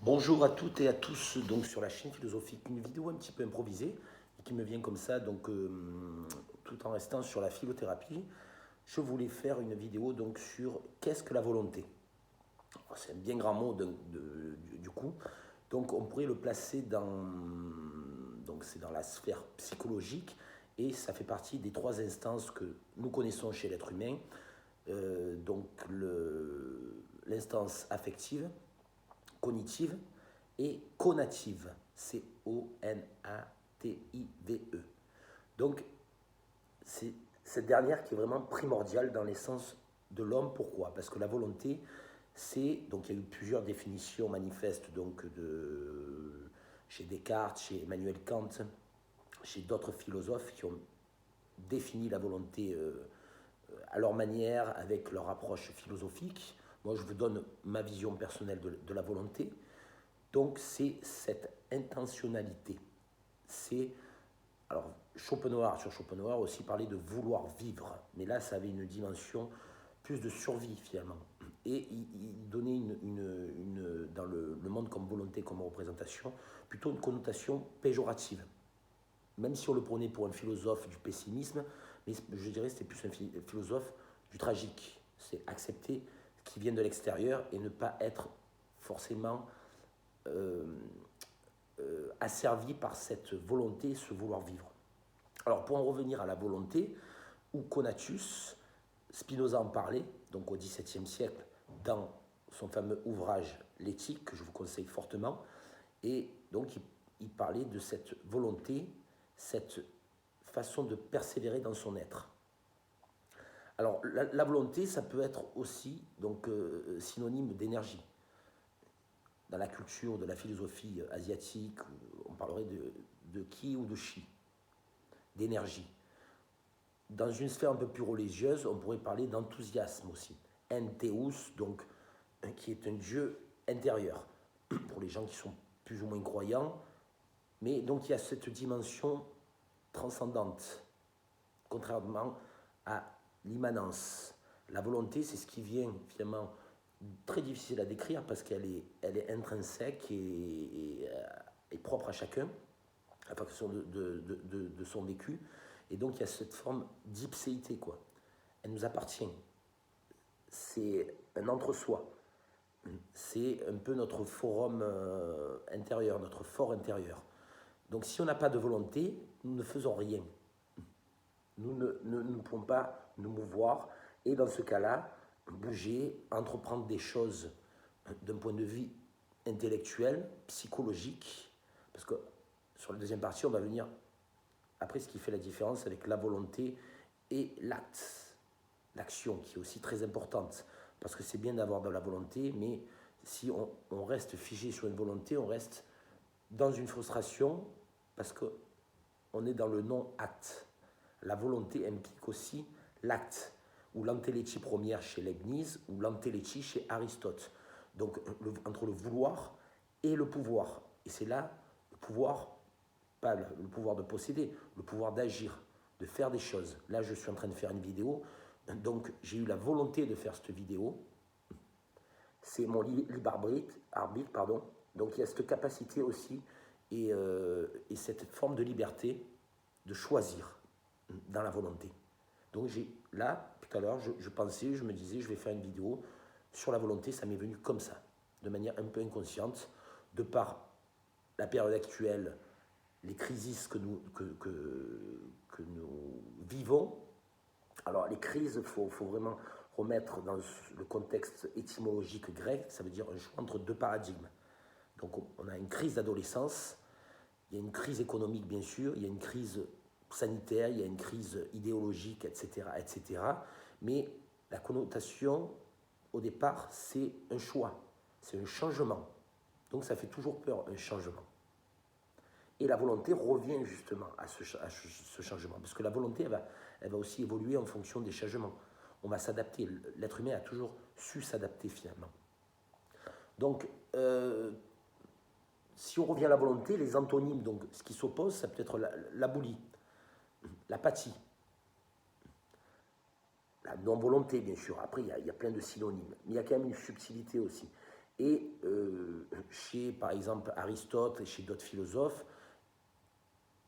Bonjour à toutes et à tous donc sur la chaîne philosophique, une vidéo un petit peu improvisée et qui me vient comme ça donc tout en restant sur la philothérapie. Je voulais faire une vidéo donc sur qu'est-ce que la volonté. C'est un bien grand mot du coup. Donc on pourrait le placer donc c'est dans la sphère psychologique et ça fait partie des trois instances que nous connaissons chez l'être humain. Donc l'instance affective, cognitive et conative. C-O-N-A-T-I-V-E. Donc, c'est cette dernière qui est vraiment primordiale dans l'essence de l'homme. Pourquoi? Parce que la volonté, c'est. Donc, il y a eu plusieurs définitions manifestes chez Descartes, chez Emmanuel Kant, chez d'autres philosophes qui ont défini la volonté à leur manière, avec leur approche philosophique. Moi, je vous donne ma vision personnelle de la volonté. Donc, c'est cette intentionnalité. C'est. Alors, Schopenhauer aussi parlait de vouloir vivre. Mais là, ça avait une dimension plus de survie, finalement. Et il donnait dans le monde comme volonté, comme représentation, plutôt une connotation péjorative. Même si on le prenait pour un philosophe du pessimisme, mais je dirais que c'était plus un philosophe du tragique. C'est accepter ce qui vient de l'extérieur et ne pas être forcément euh, asservi par cette volonté, ce vouloir vivre. Alors pour en revenir à la volonté, ou conatus, Spinoza en parlait, donc au XVIIe siècle, dans son fameux ouvrage L'éthique, que je vous conseille fortement, et donc il parlait de cette volonté, cette façon de persévérer dans son être. Alors la volonté, ça peut être aussi donc synonyme d'énergie. Dans la culture de la philosophie asiatique, on parlerait de ki ou de chi, d'énergie. Dans une sphère un peu plus religieuse, on pourrait parler d'enthousiasme aussi. Entheus, donc, qui est un dieu intérieur, pour les gens qui sont plus ou moins croyants. Mais donc il y a cette dimension transcendante, contrairement à l'immanence. La volonté, c'est ce qui vient finalement très difficile à décrire parce elle est intrinsèque et propre à chacun, à fonction de son vécu. Et donc il y a cette forme d'ipséité, quoi. Elle nous appartient. C'est un entre-soi. C'est un peu notre forum intérieur, notre fort intérieur. Donc si on n'a pas de volonté, nous ne faisons rien. Nous ne pouvons pas nous mouvoir et dans ce cas-là, bouger, entreprendre des choses d'un point de vue intellectuel, psychologique, parce que sur la deuxième partie, on va venir après ce qui fait la différence avec la volonté et l'acte, l'action qui est aussi très importante, parce que c'est bien d'avoir de la volonté, mais si on reste figé sur une volonté, on reste dans une frustration, parce qu'on est dans le non-acte. La volonté implique aussi l'acte, ou l'antélétie première chez Leibniz, ou l'antélétie chez Aristote. Donc entre le vouloir et le pouvoir. Et c'est là le pouvoir, pas le pouvoir de posséder, le pouvoir d'agir, de faire des choses. Là, je suis en train de faire une vidéo, donc j'ai eu la volonté de faire cette vidéo. C'est mon libre arbitre, pardon. Donc il y a cette capacité aussi et cette forme de liberté de choisir dans la volonté. Donc là, tout à l'heure, je me disais, je vais faire une vidéo sur la volonté, ça m'est venu comme ça, de manière un peu inconsciente, de par la période actuelle, les crises que nous vivons. Alors les crises, il faut vraiment remettre dans le contexte étymologique grec, ça veut dire un choix entre deux paradigmes. Donc on a une crise d'adolescence, il y a une crise économique bien sûr, il y a une crise sanitaire, il y a une crise idéologique, etc., etc. Mais la connotation, au départ, c'est un choix, c'est un changement. Donc ça fait toujours peur, un changement. Et la volonté revient justement à ce changement, parce que la volonté, elle va aussi évoluer en fonction des changements. On va s'adapter. L'être humain a toujours su s'adapter finalement. Donc, si on revient à la volonté, les antonymes, donc ce qui s'oppose, ça peut être l'abolie, l'apathie, la non-volonté, bien sûr. Après, il y a plein de synonymes. Mais il y a quand même une subtilité aussi. Et chez, par exemple, Aristote et chez d'autres philosophes,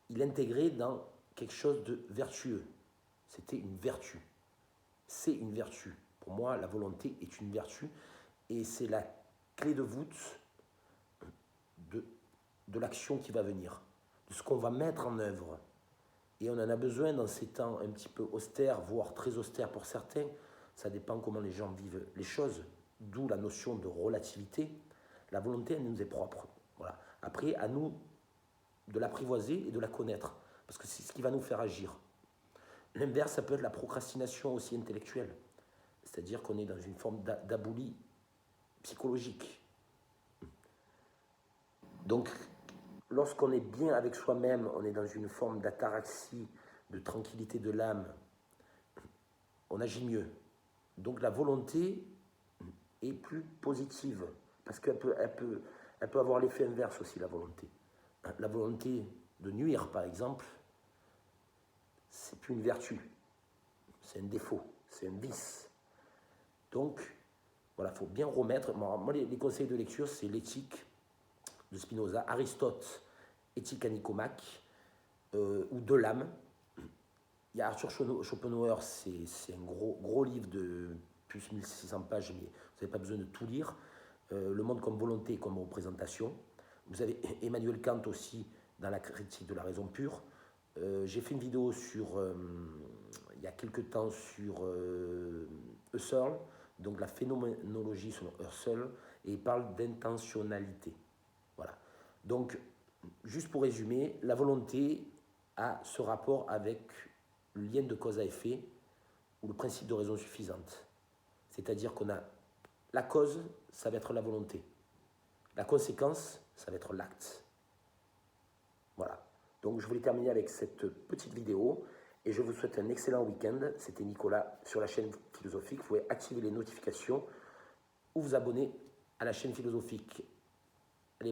il intégrait dans quelque chose de vertueux. C'était une vertu. C'est une vertu. Pour moi, la volonté est une vertu et c'est la clé de voûte de l'action qui va venir, de ce qu'on va mettre en œuvre. Et on en a besoin dans ces temps un petit peu austères, voire très austères pour certains. Ça dépend comment les gens vivent les choses, d'où la notion de relativité. La volonté, elle nous est propre. Voilà. Après, à nous de l'apprivoiser et de la connaître, parce que c'est ce qui va nous faire agir. L'inverse, ça peut être la procrastination aussi intellectuelle, c'est-à-dire qu'on est dans une forme d'abolie psychologique. Donc, lorsqu'on est bien avec soi-même, on est dans une forme d'ataraxie, de tranquillité de l'âme, on agit mieux. Donc la volonté est plus positive, parce qu'elle peut avoir l'effet inverse aussi, la volonté. La volonté de nuire, par exemple, c'est plus une vertu, c'est un défaut, c'est un vice. Donc, voilà, il faut bien remettre. Moi, les conseils de lecture, c'est l'éthique de Spinoza, Aristote, Éthique à Nicomaque, ou De l'âme. Il y a Arthur Schopenhauer, c'est un gros livre de plus de 1600 pages, mais vous n'avez pas besoin de tout lire. Le monde comme volonté, comme représentation. Vous avez Emmanuel Kant aussi, dans la critique de la raison pure. J'ai fait une vidéo il y a quelques temps sur Husserl, donc la phénoménologie selon Husserl, et il parle d'intentionnalité. Voilà. Donc, juste pour résumer, la volonté a ce rapport avec le lien de cause à effet ou le principe de raison suffisante. C'est-à-dire qu'on a la cause, ça va être la volonté. La conséquence, ça va être l'acte. Voilà. Donc je voulais terminer avec cette petite vidéo et je vous souhaite un excellent week-end. C'était Nicolas sur la chaîne Philosophique. Vous pouvez activer les notifications ou vous abonner à la chaîne Philosophique.